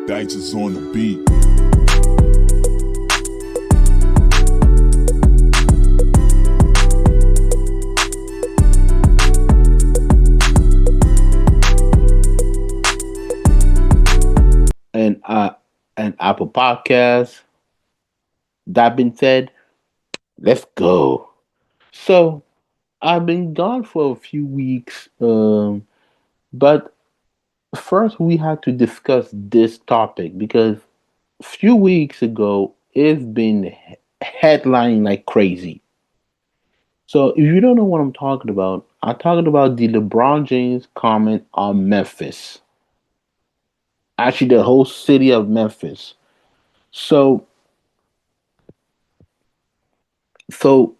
Dice is on the beat. And Apple Podcasts. That being said, let's go. So I've been gone for a few weeks, but first we had to discuss this topic because a few weeks ago it's been headlining like crazy. So if you don't know what I'm talking about, I'm talking about the LeBron James comment on Memphis. Actually, the whole city of Memphis. So So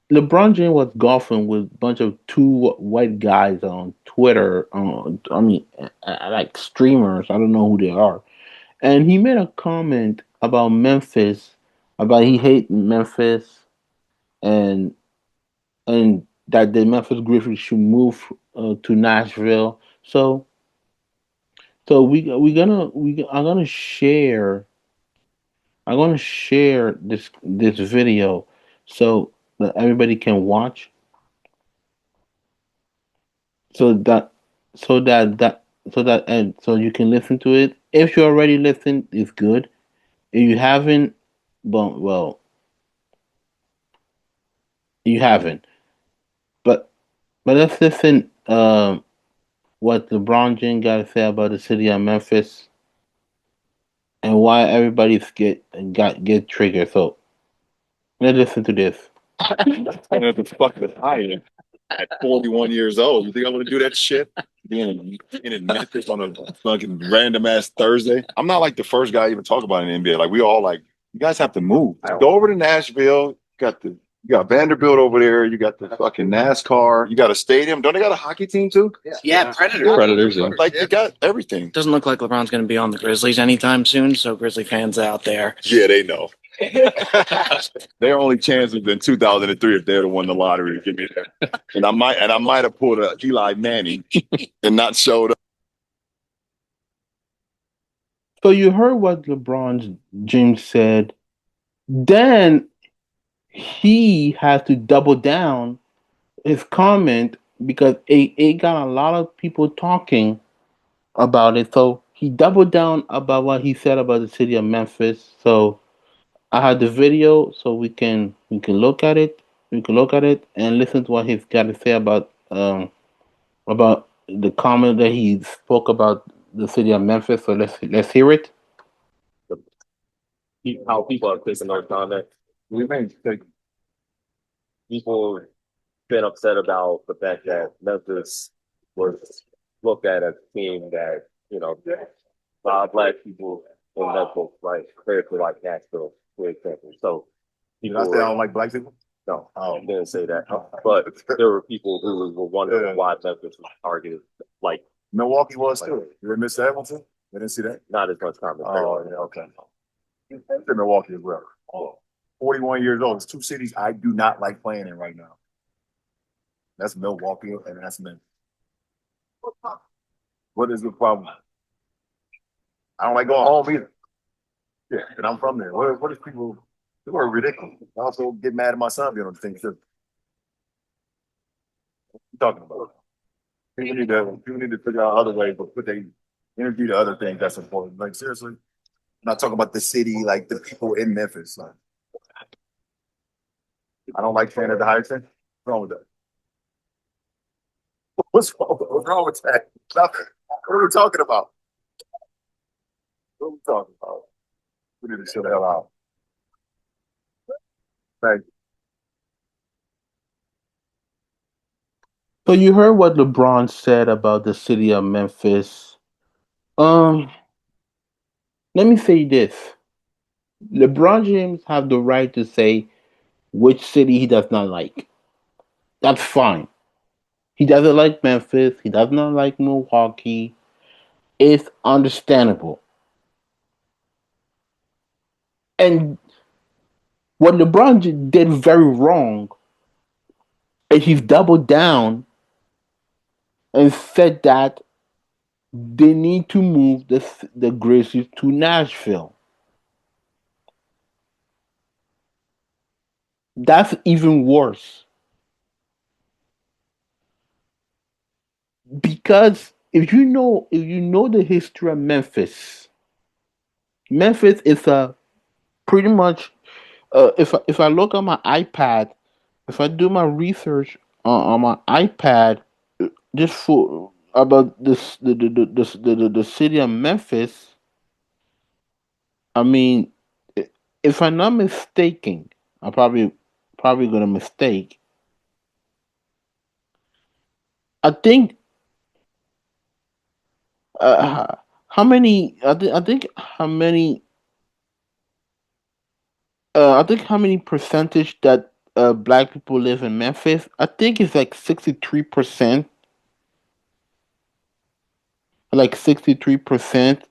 LeBron James was golfing with a bunch of two white guys on Twitter. Like streamers. I don't know who they are. And he made a comment about Memphis, about he hate Memphis, and and that the Memphis Grizzlies should move to Nashville. So I'm gonna share this video so that everybody can watch so that so that that so that and so you can listen to it. If you already listened, it's good. If you haven't, well, you haven't. But let's listen. What LeBron James got to say about the city of Memphis and why everybody's get triggered. So let's listen to this. I have to fucking hire at 41 years old. You think I'm gonna do that shit? Being in Memphis on a fucking random ass Thursday. I'm not like the first guy to even talk about it in the NBA. Like we all like, you guys have to move. Go over to Nashville. You got Vanderbilt over there. You got the fucking NASCAR. You got a stadium. Don't they got a hockey team too? Yeah, Predators. Predators. Like you got everything. Doesn't look like LeBron's going to be on the Grizzlies anytime soon. So Grizzly fans out there. Yeah, they know. Their only chance was in 2003 if they'd have won the lottery to get me there. And I might have pulled a Eli Manning and not showed up. So you heard what LeBron James said. Then he has to double down his comment because it got a lot of people talking about it. So he doubled down about what he said about the city of Memphis. So I had the video, so we can look at it. We can look at it and listen to what he's got to say about the comment that he spoke about the city of Memphis. So let's hear it. How people are placing those comments. We may take People been upset about the fact that Memphis was looked at as a team that, black people in Memphis, like compared to like Nashville, for example. So you know, I say I don't like black people. no, I didn't say that. But there were people who were wondering why Memphis was targeted, like Milwaukee was too. You were Mr. Hamilton? I didn't see that. not as much commentary. Oh, yeah, okay. I'm in Milwaukee as well. 41 years old. It's two cities I do not like playing in right now. That's Milwaukee and that's Memphis. What is the problem? I don't like going home either. Yeah, and I'm from there. What is people are ridiculous. I also get mad at my son being on the thing too. What you talking about? People need to figure out other ways, but put their energy to other things that's important. Like seriously. I'm not talking about the city, like the people in Memphis. Like, I don't like staying at the Hyatt. What's wrong with that? What's wrong with that? Nothing. What are we talking about? What are we talking about? We need to chill the hell out. Thank you. So you heard what LeBron said about the city of Memphis. Let me say this. LeBron James have the right to say which city he does not like. That's fine. He doesn't like Memphis. He does not like Milwaukee. It's understandable. And what LeBron did very wrong is he's doubled down and said that they need to move the Grizzlies to Nashville. That's even worse because if you know the history of Memphis, Memphis is a pretty much if I look on my iPad, if I do my research on my iPad just for about this the city of Memphis, I mean, if I'm not mistaken, I'm probably gonna mistake. I think how many? I think how many? how many percentage that black people live in Memphis? I think it's like 63%, like 63%,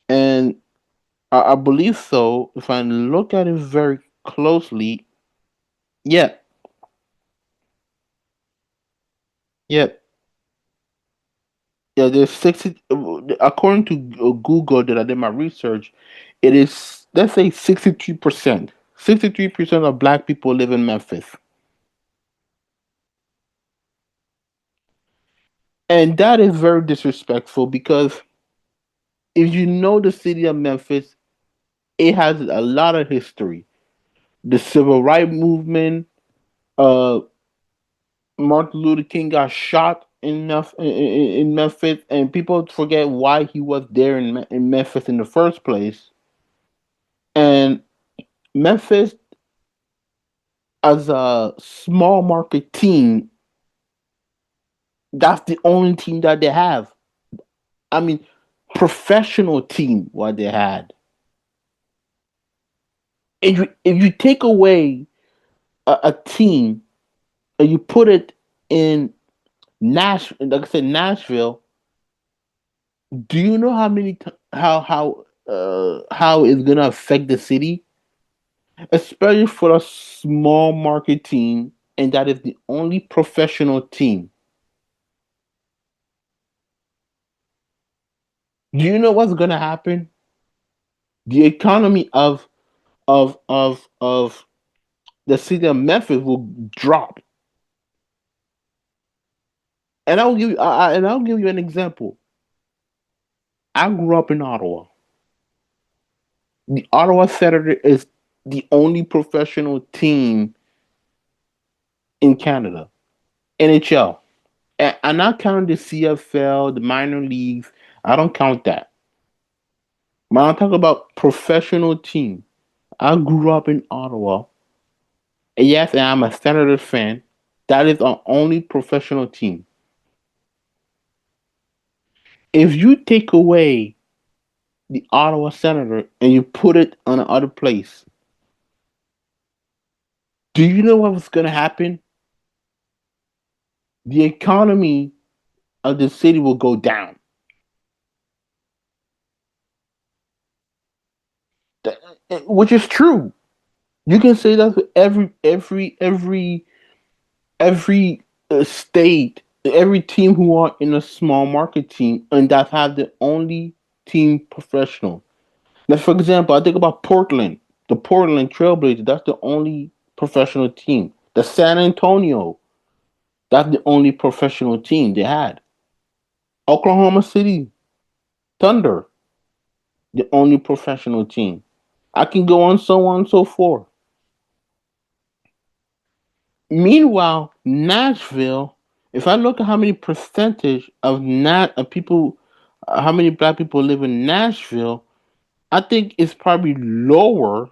and I believe so. If I look at it very closely, yeah, yeah, yeah. There's 60. According to Google, that I did my research, it is let's say 63%. 63% of black people live in Memphis, and that is very disrespectful because if you know the city of Memphis, it has a lot of history. The civil rights movement. Uh, Martin Luther King got shot in Memphis, and people forget why he was there in Memphis in the first place. And Memphis, as a small market team, that's the only team that they have. I mean, professional team what they had. If you take away a team and you put it in Nashville, like I said, Nashville, do you know how many how it's gonna affect the city, especially for a small market team, and that is the only professional team? Do you know what's gonna happen? The economy of the city of Memphis will drop. And I'll give you an example. I grew up in Ottawa. The Ottawa Senator is the only professional team in Canada, NHL. And I'm not counting the CFL, the minor leagues. I don't count that. When I talk about professional team, I grew up in Ottawa. And yes, and I'm a Senator fan. That is our only professional team. If you take away the Ottawa Senator and you put it on another place, do you know what's going to happen? The economy of the city will go down. Which is true. You can say that for every state, every team who are in a small market team, and that have the only team professional. Like for example, I think about Portland, the Portland Trailblazers. That's the only professional team. The San Antonio, that's the only professional team they had. Oklahoma City Thunder, the only professional team. I can go on and so forth. Meanwhile, Nashville, if I look at how many percentage of people, how many black people live in Nashville, I think it's probably lower,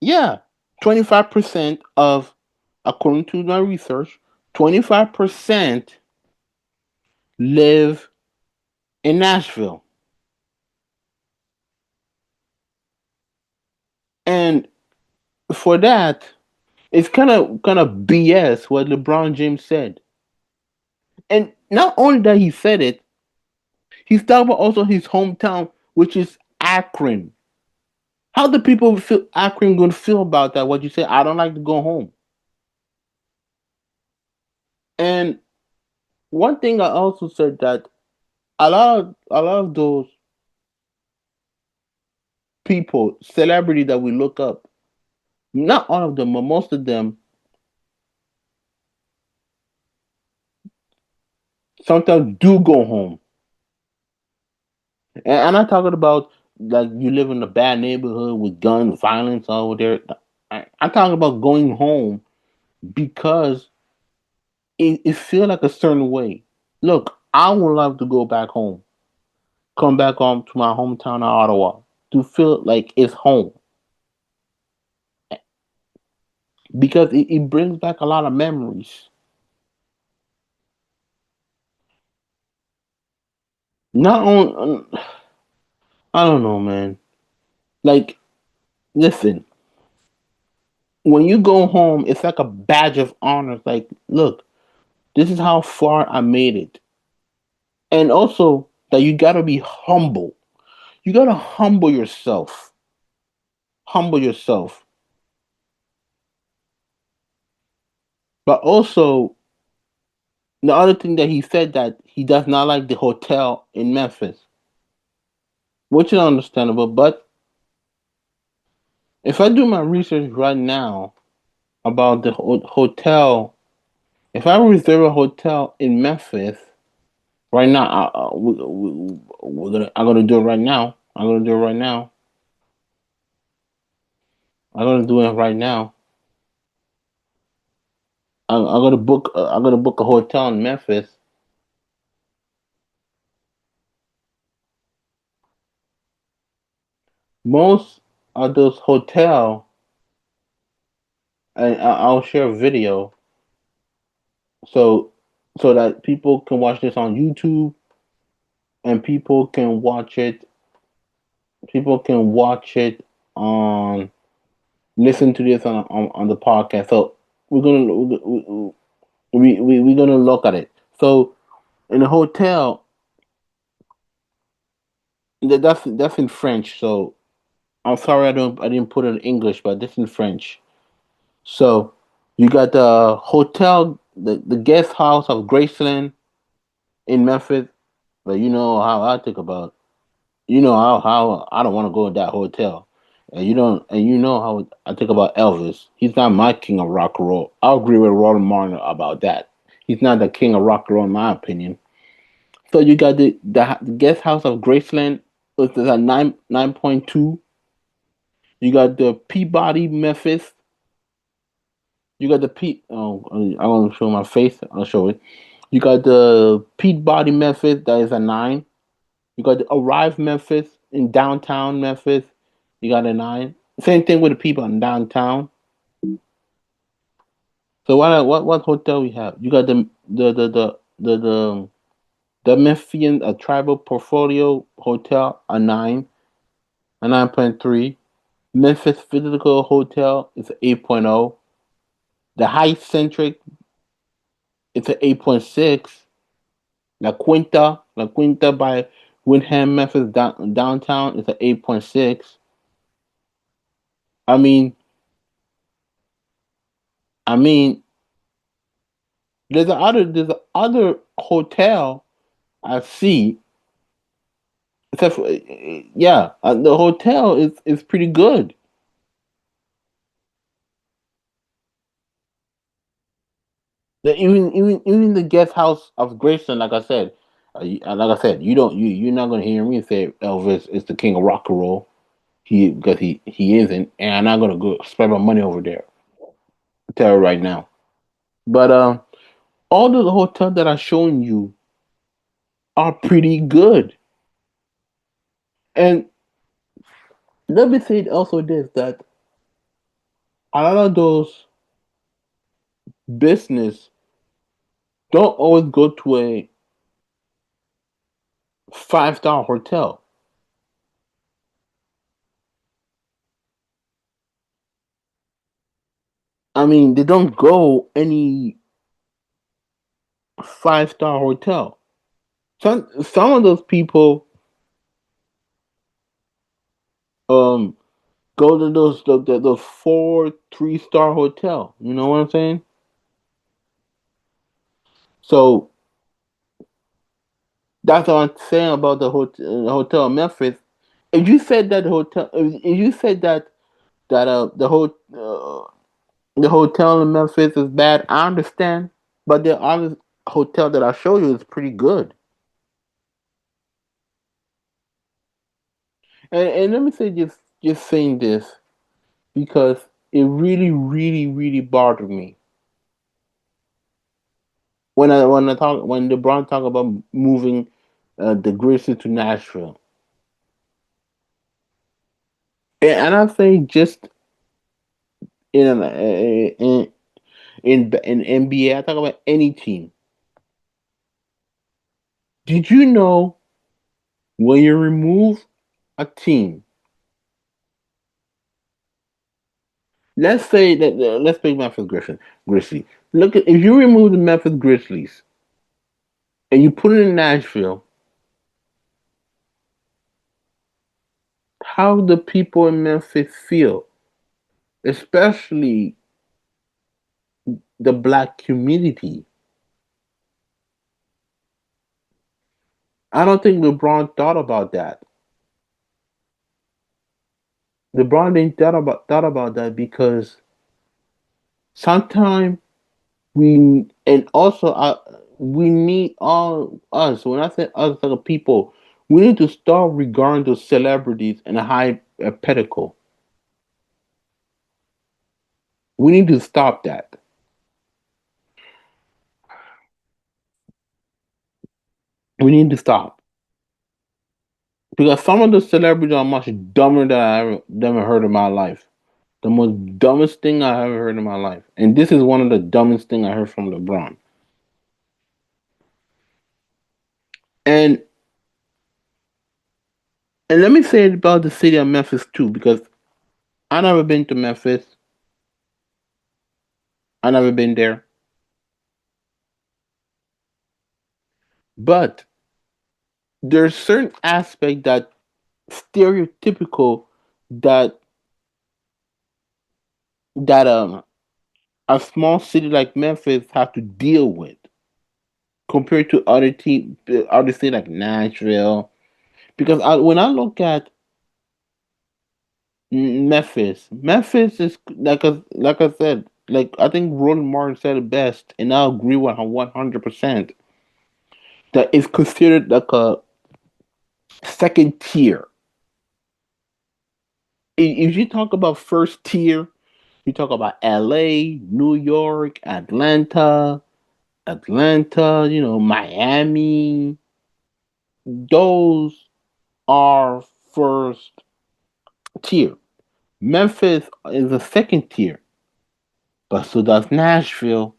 yeah, 25% of, according to my research, 25% live in Nashville. And for that, it's kind of BS what LeBron James said. And not only that he said it, he's talking about also his hometown, which is Akron. How do people feel Akron gonna feel about that? What you say? I don't like to go home. One thing I also said that a lot of those people, celebrity that we look up, not all of them, but most of them, sometimes do go home. And I'm not talking about like you live in a bad neighborhood with guns, violence over there. I'm talking about going home because it feels like a certain way. Look, I would love to go back home, come back home to my hometown of Ottawa, to feel like it's home because it brings back a lot of memories. Not on, I don't know, man. Like, listen, when you go home, it's like a badge of honor. It's like, look, this is how far I made it. And also that you gotta be humble. You gotta humble yourself. Humble yourself. But also the other thing that he said that he does not like the hotel in Memphis, which is understandable. But if I do my research right now about the hotel, if I reserve a hotel in Memphis right now, I'm gonna do it right now. I'm gonna do it right now. I'm gonna do it right now. I'm gonna book. I'm gonna book a hotel in Memphis. Most of those hotel, and I'll share a video so so that people can watch this on YouTube and people can watch it. People can watch it on listen to this on the podcast. So we're gonna we're gonna look at it. So in a hotel, that's in French. So I'm sorry I didn't put it in English, but this in French. So you got the hotel, the guest house of Graceland in Memphis. But you know how I think about. You know how I don't want to go in that hotel. And you don't, and you know how I think about Elvis. He's not my king of rock and roll. I agree with Ronald Martin about that. He's not the king of rock and roll in my opinion. So you got the guest house of Graceland, which is at 9.2. You got the Peabody Memphis. You got the Pete. Oh, I want to show my face. I'll show it. You got the Peabody Memphis. That is a 9. You got the Arrive Memphis in downtown Memphis. You got a 9. Same thing with the people in downtown. So what hotel we have? You got the Memphian Tribal Portfolio Hotel a 9, a 9.3. Memphis Physical Hotel is an 8.0. The High Centric it's an 8.6. La Quinta by Windham Memphis downtown is an 8.6. I mean, I mean, there's a other hotel I see. Except for, yeah, the hotel is pretty good. Even the guest house of Grayson, like I said, you're not gonna hear me say Elvis is the king of rock and roll. He isn't, and I'm not gonna go spend my money over there. I'll tell you right now. But all the hotels that I've shown you are pretty good. And let me say also this that a lot of those business don't always go to a 5-star hotel. I mean, they don't go any 5-star hotel. Some of those people um go to those 4 3-star hotel. You know what I'm saying? So That's what I'm saying about the hotel in Memphis. If you said that the hotel, if you said that the hotel in Memphis is bad, I understand. But the other hotel that I showed you is pretty good. And let me say just saying this because it really, really, really bothered me when LeBron talk about moving the Grizzlies to Nashville. And I say just in an, in NBA, I talk about any team. Did you know when you remove a team? Let's take Grizzlies. Look at if you remove the Memphis Grizzlies and you put it in Nashville, how the people in Memphis feel, especially the black community. I don't think LeBron thought about that. LeBron didn't thought about that because sometimes and also we need all us. When I say us, like people, we need to start regarding those celebrities in a high pedestal. We need to stop that. We need to stop because some of the celebrities are much dumber than I ever heard in my life. The most dumbest thing I ever heard in my life, and this is one of the dumbest thing I heard from LeBron. And and let me say it about the city of Memphis too, because I never been to Memphis. I never been there, but there's certain aspect that stereotypical that that a small city like Memphis have to deal with compared to other cities like Nashville. Because when I look at Memphis is like I said, like I think Roland Martin said it best, and I agree with him 100%. That is considered like a second tier. If you talk about first tier, you talk about L.A., New York, Atlanta, Miami. Those are first tier. Memphis is a second tier, but so does Nashville.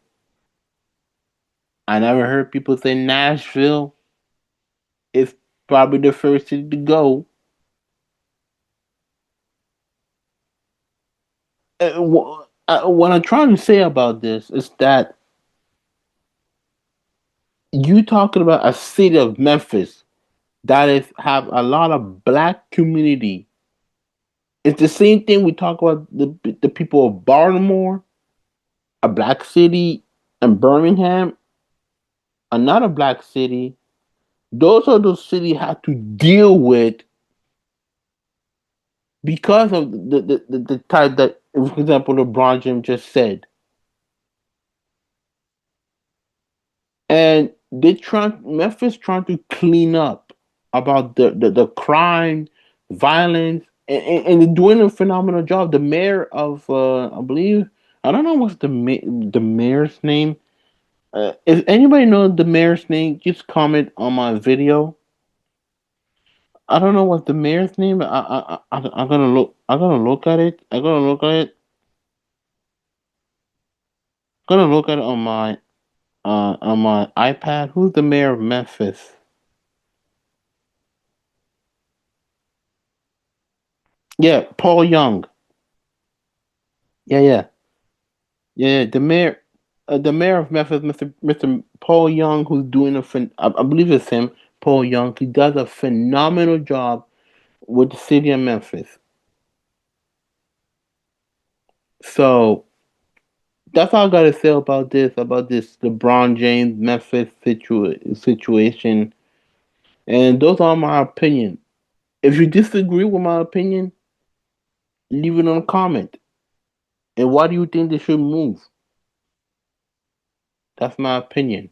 I never heard people say Nashville is probably the first city to go. What I'm trying to say about this is that you talking about a city of Memphis that is have a lot of black community. It's the same thing we talk about the people of Baltimore, a black city, and Birmingham, another black city. Those are those cities have to deal with because of the type that, for example, LeBron James just said. And Memphis trying to clean up about the crime, violence, and they're doing a phenomenal job. The mayor of I believe I don't know what's the mayor's name. If anybody knows the mayor's name, just comment on my video. I don't know what the mayor's name. I'm gonna look. I'm gonna look at it. I'm gonna look at it. Gonna look at it on my iPad. Who's the mayor of Memphis? Yeah, Paul Young. Yeah, yeah, yeah. The mayor of Memphis, Mr. Paul Young, who's doing I believe it's him, Paul Young. He does a phenomenal job with the city of Memphis. So that's all I gotta say about this LeBron James Memphis situation. And those are my opinion. If you disagree with my opinion, leave it in a comment. And why do you think they should move? That's my opinion.